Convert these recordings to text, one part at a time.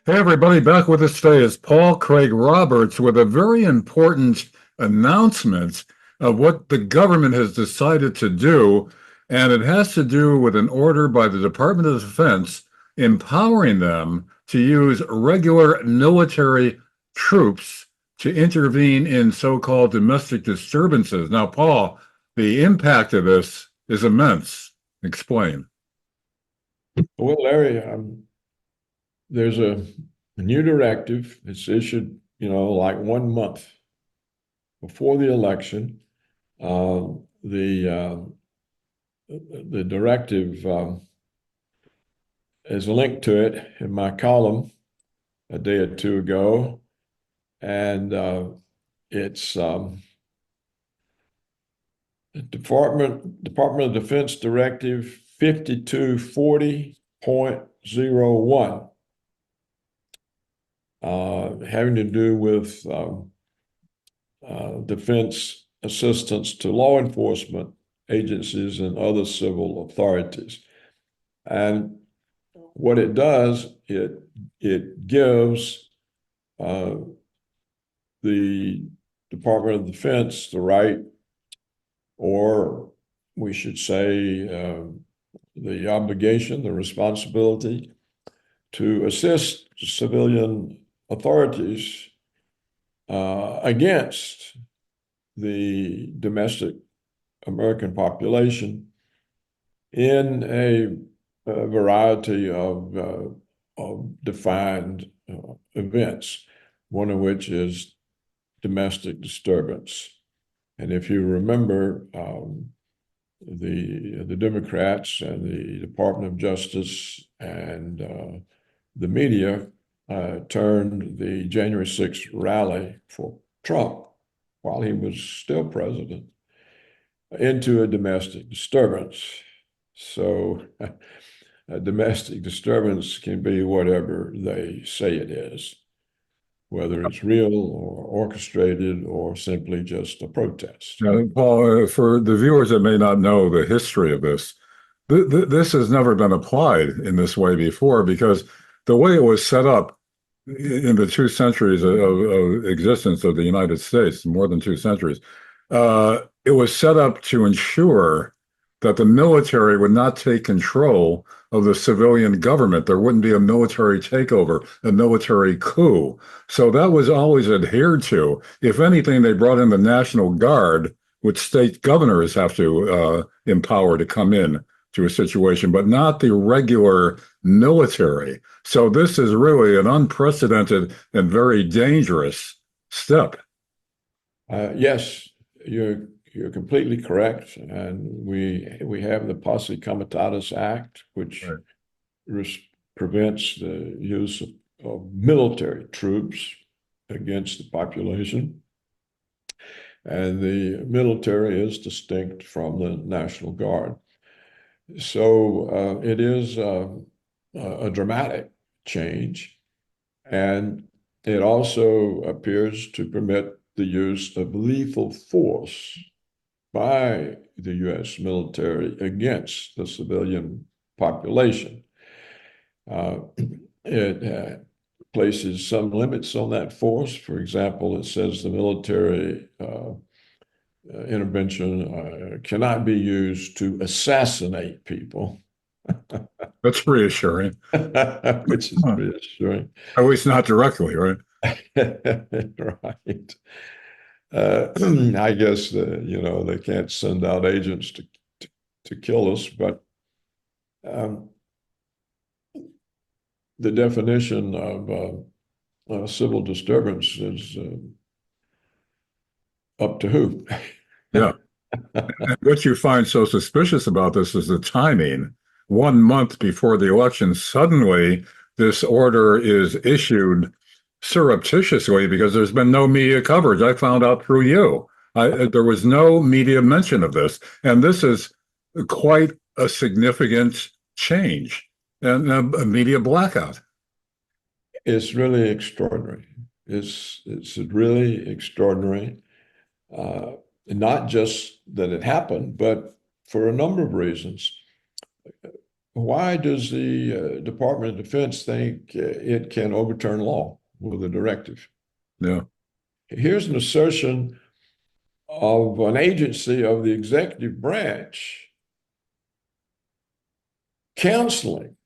Hey, everybody, back with us today is Paul Craig Roberts with a very important announcement of what the government has decided to do. And it has to do with an order by the Department of Defense empowering them to use regular military troops to intervene in so-called domestic disturbances. Now, Paul, the impact of this is immense. Explain. Well, Larry, there's a new directive. It's issued, like 1 month before the election. The directive is a link to it in my column a day or two ago, and it's Department of Defense Directive 5240.01. Having to do with defense assistance to law enforcement agencies and other civil authorities. And what it does, it gives the Department of Defense the right, or we should say the obligation, the responsibility to assist civilian authorities against the domestic American population in a variety of defined events, one of which is domestic disturbance. And if you remember, the Democrats and the Department of Justice and the media turned the January 6th rally for Trump while he was still president into a domestic disturbance. So a domestic disturbance can be whatever they say it is, whether it's real or orchestrated or simply just a protest. Paul, for the viewers that may not know the history of this, this has never been applied in this way before, because the way it was set up in the 2 centuries of existence of the United States, more than 2 centuries, it was set up to ensure that the military would not take control of the civilian government. There wouldn't be a military takeover, a military coup. So that was always adhered to. If anything, they brought in the National Guard, which state governors have to empower to come in to a situation, but not the regular military. So this is really an unprecedented and very dangerous step. Yes, you're completely correct, and we have the Posse Comitatus Act, which prevents the use of military troops against the population, and the military is distinct from the National Guard. So it is a dramatic change, and it also appears to permit the use of lethal force by the U.S. military against the civilian population. It places some limits on that force. For example, it says the military intervention cannot be used to assassinate people. That's reassuring. Which is reassuring. At least not directly, right? Right. I guess they can't send out agents to kill us, but the definition of civil disturbance is up to who. Yeah. And what you find so suspicious about this is the timing. 1 month before the election, suddenly this order is issued surreptitiously because there's been no media coverage. I found out through you. There was no media mention of this. And this is quite a significant change and a media blackout. It's really extraordinary. It's really extraordinary. Not just that it happened, but for a number of reasons. why does the Department of Defense think it can overturn law with a directive? Yeah. Here's an assertion of an agency of the executive branch counseling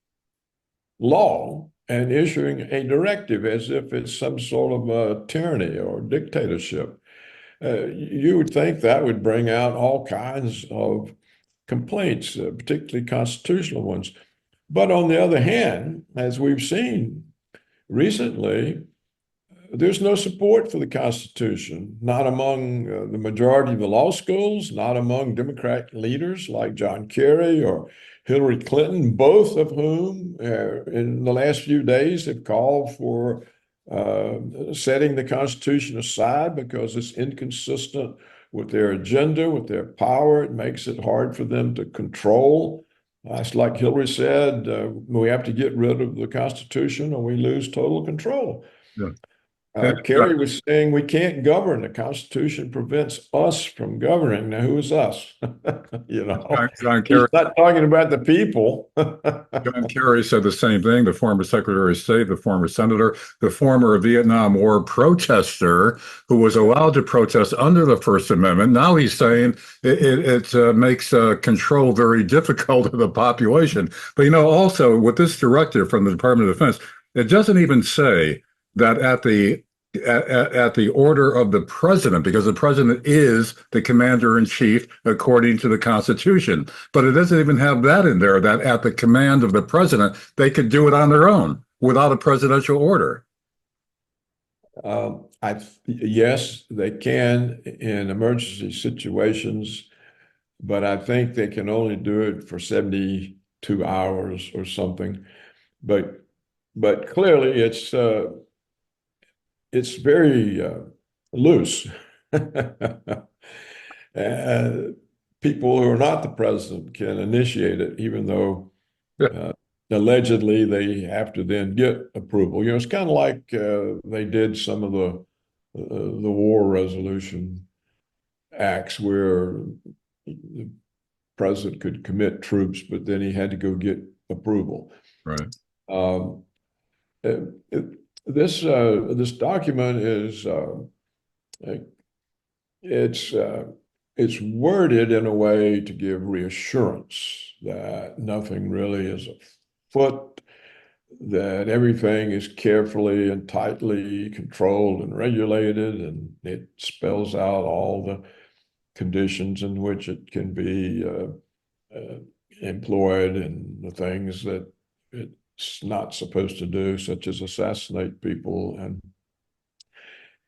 law and issuing a directive as if it's some sort of a tyranny or dictatorship. You would think that would bring out all kinds of complaints, particularly constitutional ones. But on the other hand, as we've seen recently, there's no support for the Constitution, not among the majority of the law schools, not among Democrat leaders like John Kerry or Hillary Clinton, both of whom in the last few days have called for setting the Constitution aside because it's inconsistent with their agenda, with their power. It makes it hard for them to control. It's like Hillary said, we have to get rid of the Constitution or we lose total control. Yeah. And, Kerry was saying we can't govern. The Constitution prevents us from governing. Now, who is us? John He's Kerry, not talking about the people. John Kerry said the same thing. The former Secretary of State, the former senator, the former Vietnam War protester who was allowed to protest under the First Amendment. Now he's saying it makes control very difficult of the population. But also with this directive from the Department of Defense, it doesn't even say that at the order of the president, because the president is the commander in chief according to the Constitution. But it doesn't even have that in there, that at the command of the president, they could do it on their own without a presidential order. Yes, they can in emergency situations, but I think they can only do it for 72 hours or something. But clearly it's very loose. People who are not the president can initiate it, even though allegedly they have to then get approval. It's kind of like they did some of the war resolution acts where the president could commit troops, but then he had to go get approval. Right. This document is it's worded in a way to give reassurance that nothing really is afoot, that everything is carefully and tightly controlled and regulated, and it spells out all the conditions in which it can be employed and the things that it's not supposed to do, such as assassinate people.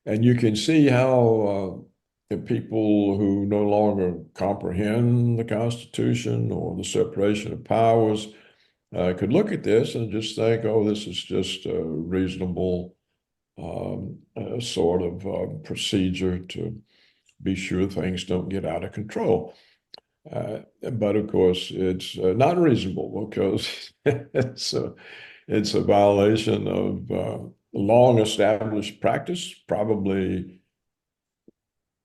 And you can see how the people who no longer comprehend the Constitution or the separation of powers could look at this and just think, oh, this is just a reasonable sort of procedure to be sure things don't get out of control. But of course, it's not reasonable because it's a violation of long established practice, probably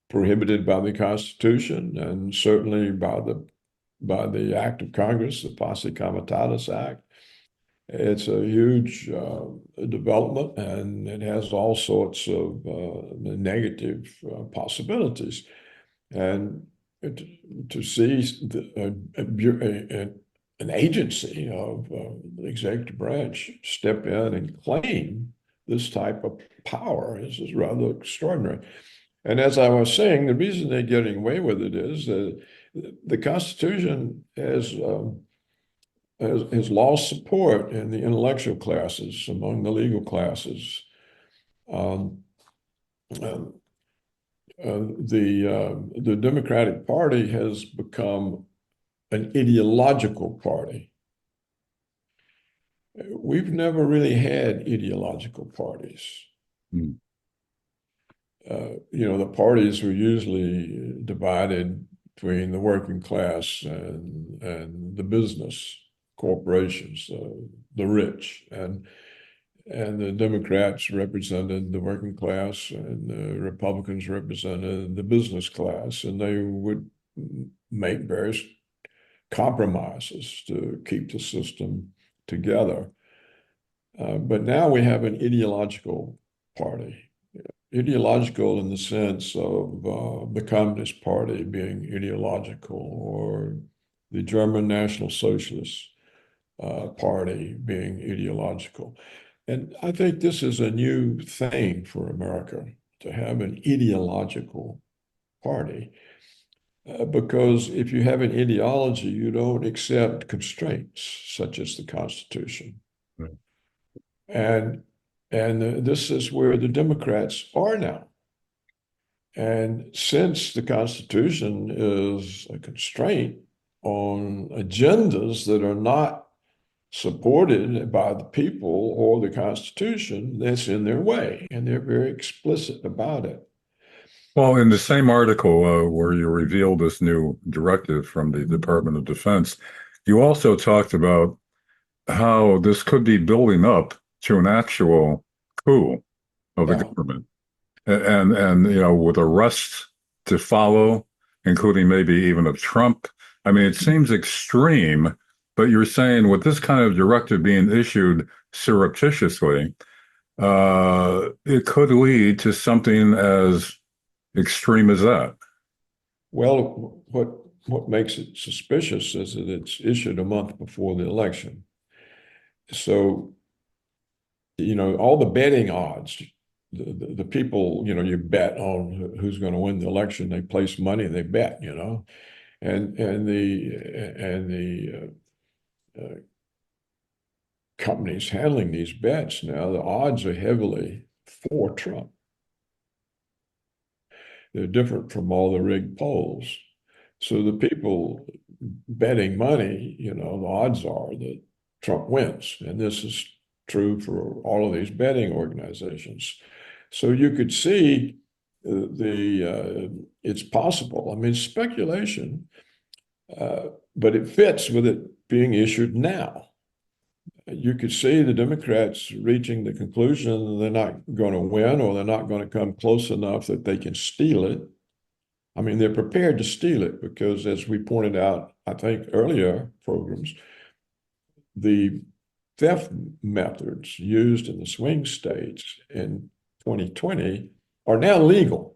prohibited by the Constitution and certainly by the Act of Congress, the Posse Comitatus Act. It's a huge development, and it has all sorts of negative possibilities. And to see an agency of the executive branch step in and claim this type of power is rather extraordinary. And as I was saying, the reason they're getting away with it is that the Constitution has lost support in the intellectual classes, among the legal classes. The Democratic Party has become an ideological party. We've never really had ideological parties. The parties were usually divided between the working class and the business corporations, the rich, and the Democrats represented the working class and the Republicans represented the business class, and they would make various compromises to keep the system together. But now we have an ideological party, ideological in the sense of the Communist Party being ideological, or the German National Socialist Party being ideological. And I think this is a new thing for America, to have an ideological party. Because if you have an ideology, you don't accept constraints such as the Constitution. Right. And this is where the Democrats are now. And since the Constitution is a constraint on agendas that are not supported by the people or the Constitution, that's in their way, and they're very explicit about it. Well, in the same article where you revealed this new directive from the Department of Defense, you also talked about how this could be building up to an actual coup of the Yeah. government, and with arrests to follow, including maybe even of Trump. I mean, it seems extreme, but you're saying with this kind of directive being issued surreptitiously, it could lead to something as extreme as that. Well, what makes it suspicious is that it's issued a month before the election. So, all the betting odds, the people, you bet on who's going to win the election. They place money, they bet, and the companies handling these bets now, the odds are heavily for Trump. They're different from all the rigged polls. So the people betting money, the odds are that Trump wins. And this is true for all of these betting organizations. So you could see it's possible. I mean, speculation, but it fits with it being issued now. You could see the Democrats reaching the conclusion they're not going to win, or they're not going to come close enough that they can steal it. I mean, they're prepared to steal it because, as we pointed out, I think earlier programs, the theft methods used in the swing states in 2020 are now legal.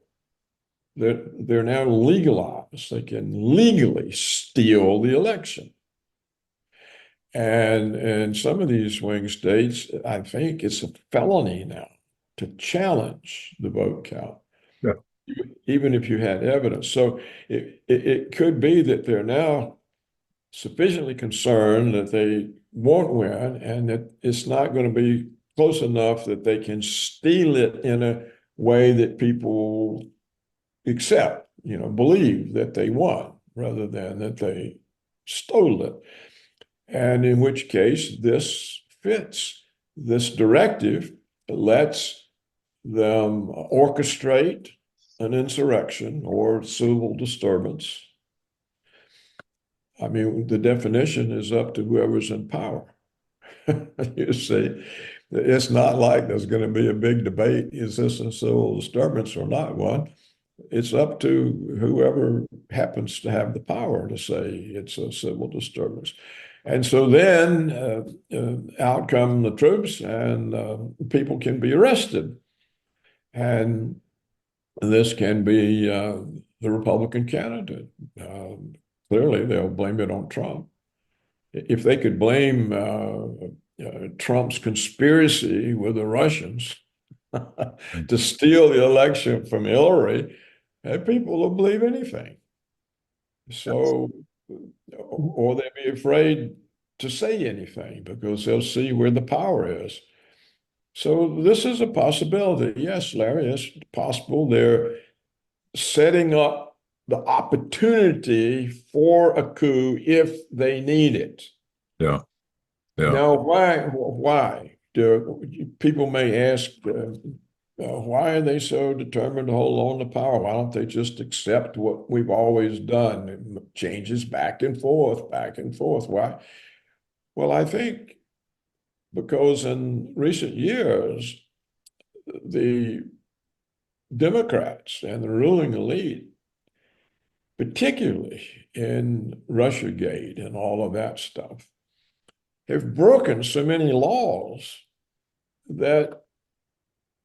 They're now legalized. They can legally steal the election. And in some of these swing states, I think it's a felony now to challenge the vote count, Yeah. even if you had evidence. So it could be that they're now sufficiently concerned that they won't win, and that it's not going to be close enough that they can steal it in a way that people accept, believe that they won rather than that they stole it. And in which case, this fits. This directive lets them orchestrate an insurrection or civil disturbance. I mean, the definition is up to whoever's in power. You see, it's not like there's going to be a big debate. Is this a civil disturbance or not one? It's up to whoever happens to have the power to say it's a civil disturbance. And so then out come the troops, and people can be arrested. And this can be the Republican candidate. Clearly, they'll blame it on Trump. If they could blame Trump's conspiracy with the Russians to steal the election from Hillary, people will believe anything. So, or they'd be afraid to say anything because they'll see where the power is. So this is a possibility. Yes, Larry, it's possible. They're setting up the opportunity for a coup if they need it. Yeah. Yeah. Now, why? People may ask, why are they so determined to hold on to power? Why don't they just accept what we've always done? It changes back and forth, back and forth. Why? Well, I think because in recent years, the Democrats and the ruling elite particularly in Russiagate and all of that stuff, have broken so many laws that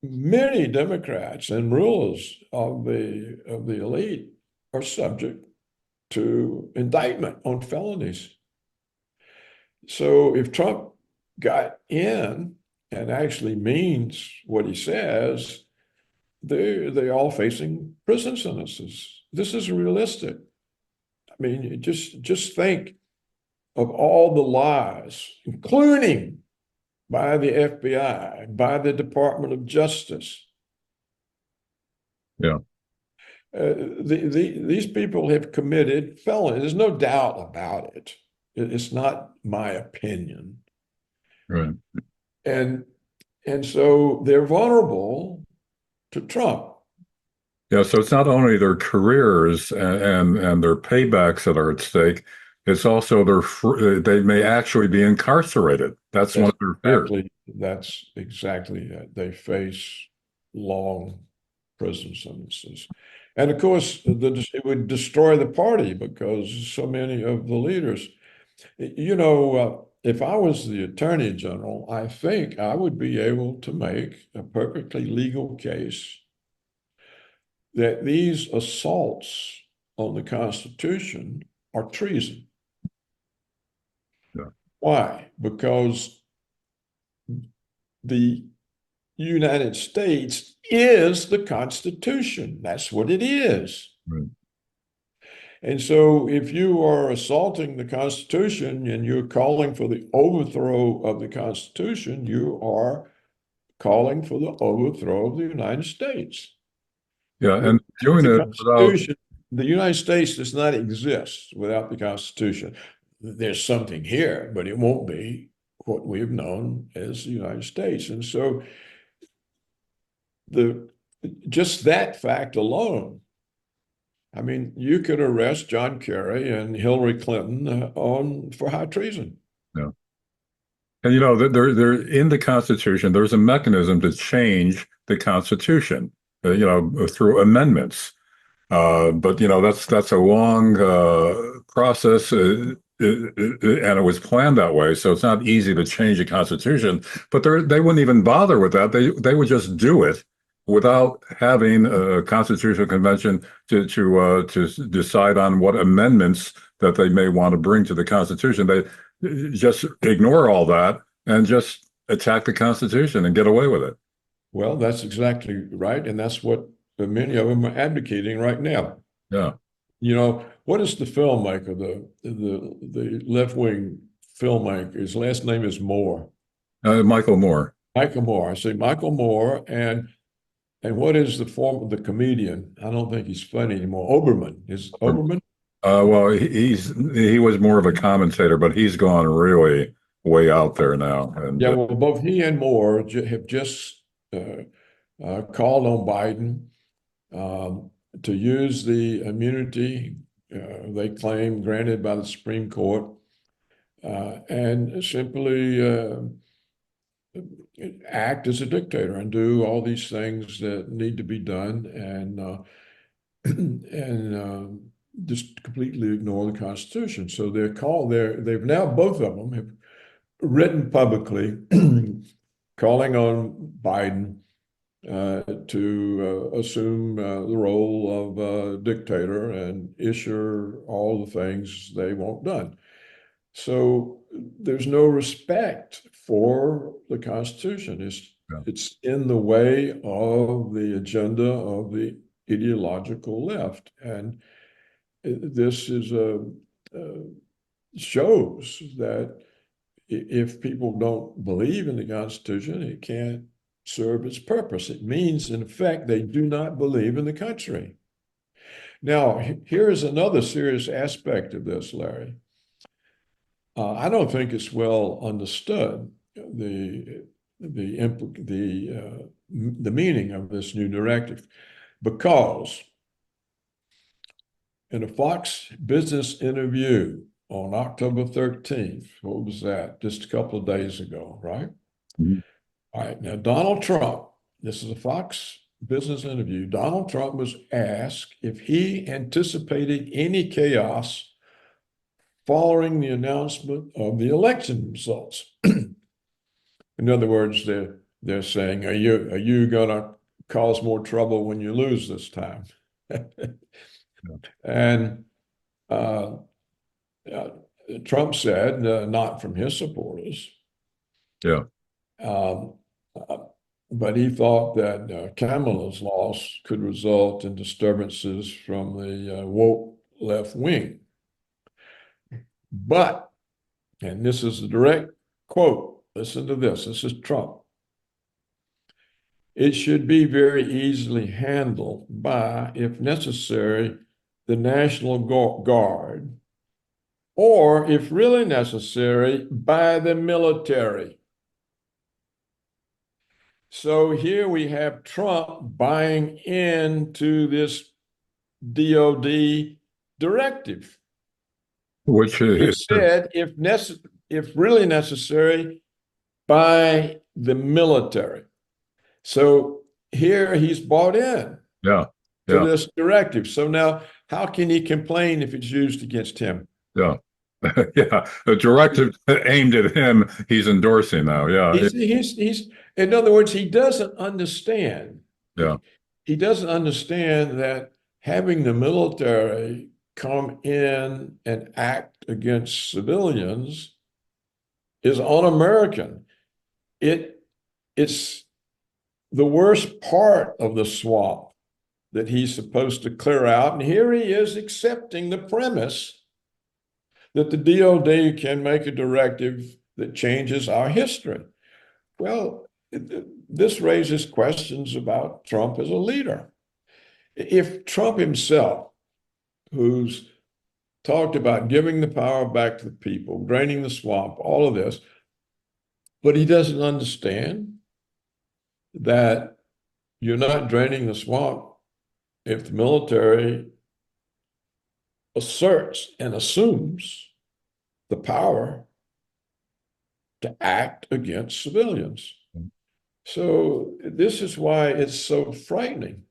many Democrats and rulers of the elite are subject to indictment on felonies. So if Trump got in and actually means what he says, they're all facing prison sentences. This is realistic. I mean, just think of all the lies, including by the FBI, by the Department of Justice. Yeah. These people have committed felonies. There's no doubt about it. It's not my opinion. Right. And so they're vulnerable to Trump. Yeah. So it's not only their careers and their paybacks that are at stake. It's also they may actually be incarcerated. That's one of their fears. That's exactly it. They face long prison sentences. And of course, it would destroy the party because so many of the leaders, if I was the attorney general, I think I would be able to make a perfectly legal case that these assaults on the Constitution are treason. Yeah. Why? Because the United States is the Constitution. That's what it is. Right. And so if you are assaulting the Constitution and you're calling for the overthrow of the Constitution, you are calling for the overthrow of the United States. Yeah. And doing The it without, Constitution, the United States does not exist without the Constitution. There's something here, but it won't be what we've known as the United States. And so just that fact alone, I mean, you could arrest John Kerry and Hillary Clinton for high treason. yeah. And there in the Constitution, there's a mechanism to change the Constitution, through amendments. But that's a long process, and it was planned that way. So it's not easy to change a constitution. But they wouldn't even bother with that. They would just do it without having a constitutional convention to decide on what amendments that they may want to bring to the Constitution. They just ignore all that and just attack the Constitution and get away with it. Well, that's exactly right, and that's what many of them are advocating right now. Yeah. What is the filmmaker, the left-wing filmmaker? His last name is Moore. Michael Moore. Michael Moore. I say Michael Moore, and what is the form of the comedian? I don't think he's funny anymore. Oberman. Is Oberman? Well, he was more of a commentator, but he's gone really way out there now. And yeah, well, both he and Moore have just called on Biden to use the immunity they claim granted by the Supreme Court and simply act as a dictator and do all these things that need to be done and just completely ignore the Constitution. So they've now, both of them have written publicly calling on Biden to assume the role of a dictator and issue all the things they want done. So there's no respect for the Constitution. It's in the way of the agenda of the ideological left. And this shows that if people don't believe in the Constitution, it can't serve its purpose. It means, in effect, they do not believe in the country. Now, here is another serious aspect of this, Larry. I don't think it's well understood the meaning of this new directive, because in a Fox Business interview on October 13th, what was that? Just a couple of days ago, right? Mhm. All right. Now, Donald Trump, this is a Fox business interview, Donald Trump was asked if he anticipated any chaos following the announcement of the election results. In other words, they're saying, are you going to cause more trouble when you lose this time? And uh, uh, Trump said, not from his supporters. Yeah. Um, uh, but he thought that Kamala's loss could result in disturbances from the woke left wing. But, and this is a direct quote, listen to this. This is Trump. It should be very easily handled by, if necessary, the National Guard, or if really necessary, by the military. So here we have Trump buying into this DOD directive. Which He is, said, if really necessary, by the military. So here he's bought in yeah, to yeah, this directive. So now, how can he complain if it's used against him? yeah. Yeah, the directive aimed at him, he's endorsing now. Yeah, He's in other words, he doesn't understand. yeah, He doesn't understand that having the military come in and act against civilians is un-American. It's the worst part of the swamp that he's supposed to clear out. And here he is accepting the premise that the DOD can make a directive that changes our history. Well, this raises questions about Trump as a leader. If Trump himself, who's talked about giving the power back to the people, draining the swamp, all of this, but he doesn't understand that you're not draining the swamp if the military asserts and assumes the power to act against civilians. So this is why it's so frightening.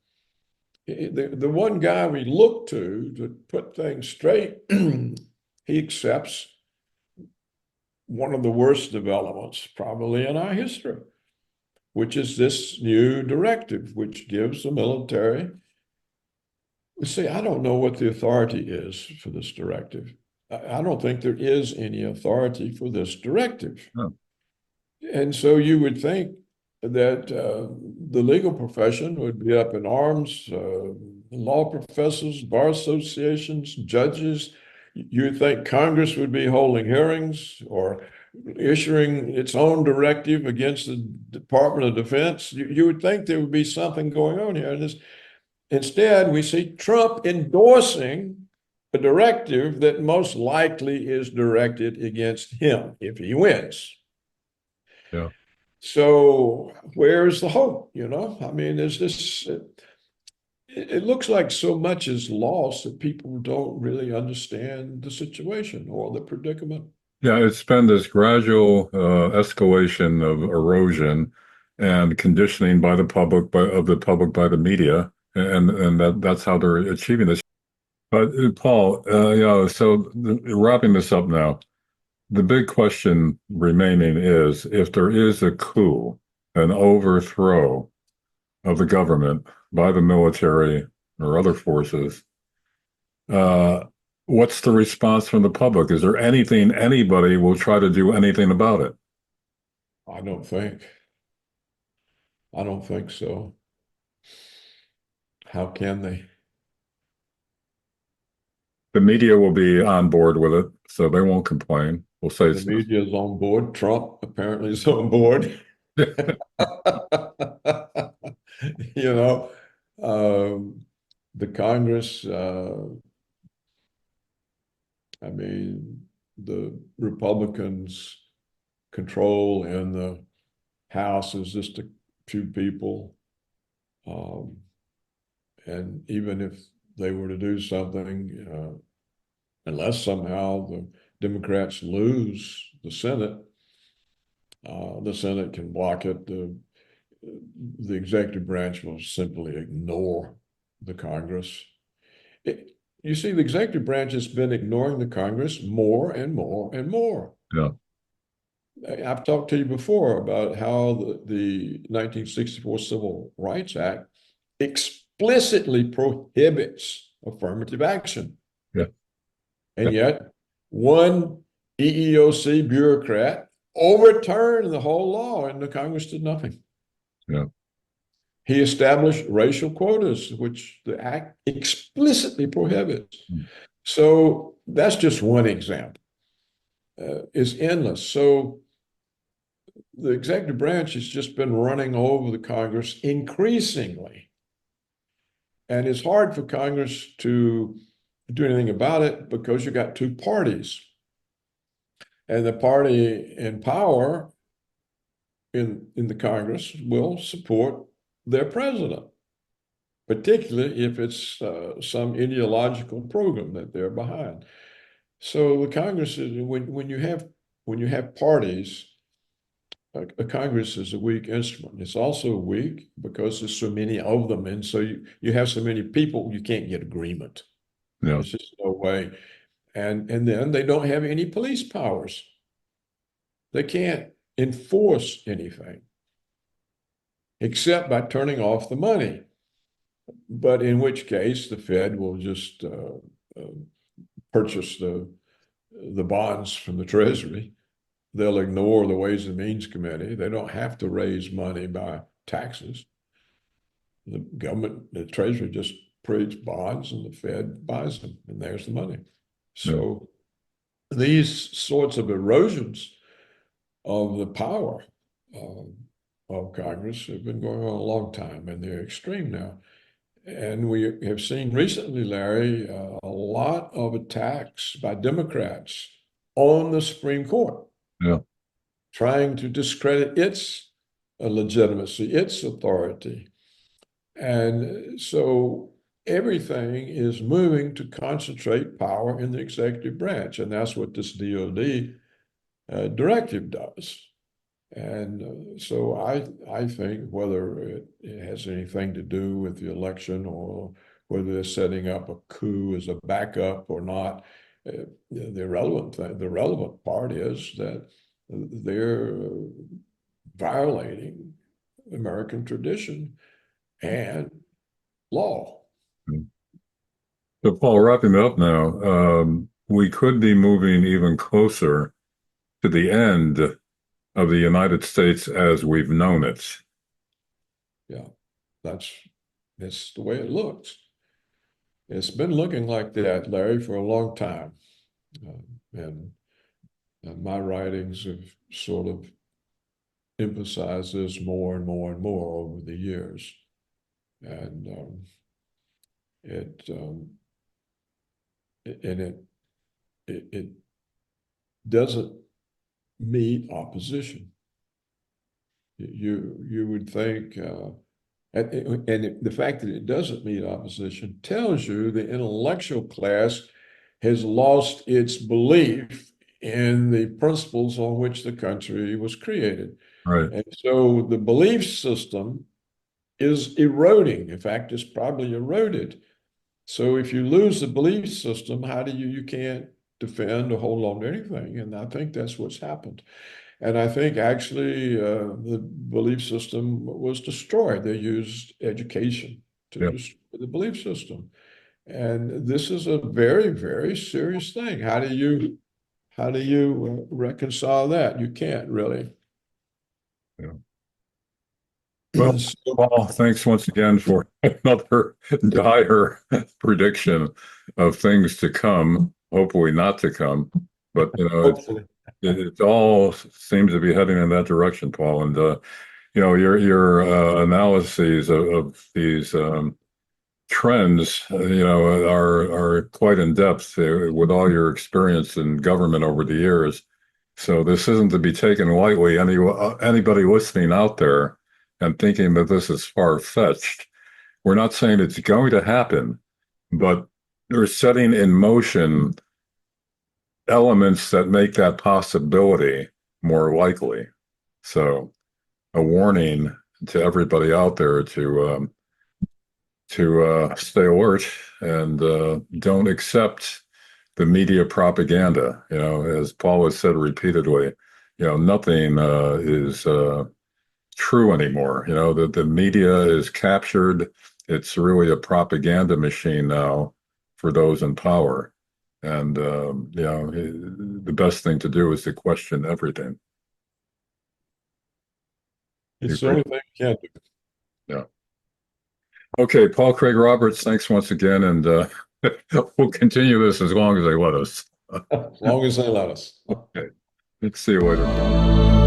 The one guy we look to put things straight, he accepts one of the worst developments probably in our history, which is this new directive, which gives the military. See, I don't know what the authority is for this directive. I don't think there is any authority for this directive. no. And so you would think that the legal profession would be up in arms, law professors, bar associations, judges. You would think Congress would be holding hearings or issuing its own directive against the Department of Defense. You would think there would be something going on here. And instead, we see Trump endorsing a directive that most likely is directed against him if he wins. Yeah. So where's the hope? I mean, there's this, it looks like so much is lost that people don't really understand the situation or the predicament. Yeah, it's been this gradual escalation of erosion and conditioning by the public, by the media, and that's how they're achieving this. But Paul, so wrapping this up now, the big question remaining is if there is a coup, an overthrow of the government by the military or other forces, uh, what's the response from the public? Is there anything anybody will try to do anything about it? I don't think. I don't think so. How can they? The media will be on board with it, so they won't complain. We'll say The media is on board. Trump apparently is on board. You know, the Congress, I mean, the Republicans control in the House is just a few people. And even if they were to do something, unless somehow the Democrats lose the Senate can block it. the executive branch will simply ignore the Congress. You see, the executive branch has been ignoring the Congress more and more and more. Yeah. I've talked to you before about how the 1964 Civil Rights Act explicitly prohibits affirmative action. Yeah. And yet, one EEOC bureaucrat overturned the whole law, and the Congress did nothing. Yeah. He established racial quotas, which the act explicitly prohibits. Mm. So that's just one example. It's endless. So the executive branch has just been running over the Congress increasingly. And it's hard for Congress to do anything about it because you got two parties. And the party in power in the Congress will support their president, particularly if it's some ideological program that they're behind. So the Congress is when you have parties, a Congress is a weak instrument. It's also weak because there's so many of them, and so you have so many people, you can't get agreement. Yeah. There's just no way. And then they don't have any police powers. They can't enforce anything except by turning off the money. But in which case, the Fed will just purchase the bonds from the Treasury. They'll ignore the Ways and Means Committee. They don't have to raise money by taxes. The government, the Treasury just prints bonds and the Fed buys them, and there's the money. So these sorts of erosions of the power of Congress have been going on a long time, and they're extreme now. And we have seen recently, Larry, a lot of attacks by Democrats on the Supreme Court. Yeah. Trying to discredit its legitimacy, its authority. And so everything is moving to concentrate power in the executive branch. And that's what this DOD directive does. And so I think whether it has anything to do with the election or whether they're setting up a coup as a backup or not, the relevant part is that they're violating American tradition and law. So, Paul, wrapping up now, we could be moving even closer to the end of the United States as we've known it. Yeah, that's the way it looks. It's been looking like that, Larry, for a long time. And my writings have sort of emphasized this more and more and more over the years. And it doesn't meet opposition. You would think, and the fact that it doesn't meet opposition tells you the intellectual class has lost its belief in the principles on which the country was created. Right. And so the belief system is eroding. In fact, it's probably eroded. So if you lose the belief system, how do you can't defend or hold on to anything? And I think that's what's happened. And I think actually the belief system was destroyed. They used education to destroy the belief system. And this is a very, very serious thing. How do you reconcile that? You can't really. Yeah. Well, Paul, thanks once again for another dire prediction of things to come, hopefully not to come. But, it all seems to be heading in that direction, Paul. And, your analyses of these trends, are quite in depth with all your experience in government over the years. So this isn't to be taken lightly. Anybody listening out there and thinking that this is far-fetched, we're not saying it's going to happen, but they're setting in motion elements that make that possibility more likely. So a warning to everybody out there to stay alert and don't accept the media propaganda. You know, as Paul has said repeatedly, you know, nothing is true anymore. You know, the media is captured. It's really a propaganda machine now for those in power. And, you know, the best thing to do is to question everything. It's the only thing we can do. Yeah. Okay, Paul Craig Roberts, thanks once again. And we'll continue this as long as they let us. As long as they let us. Okay. Let's see you later, Paul.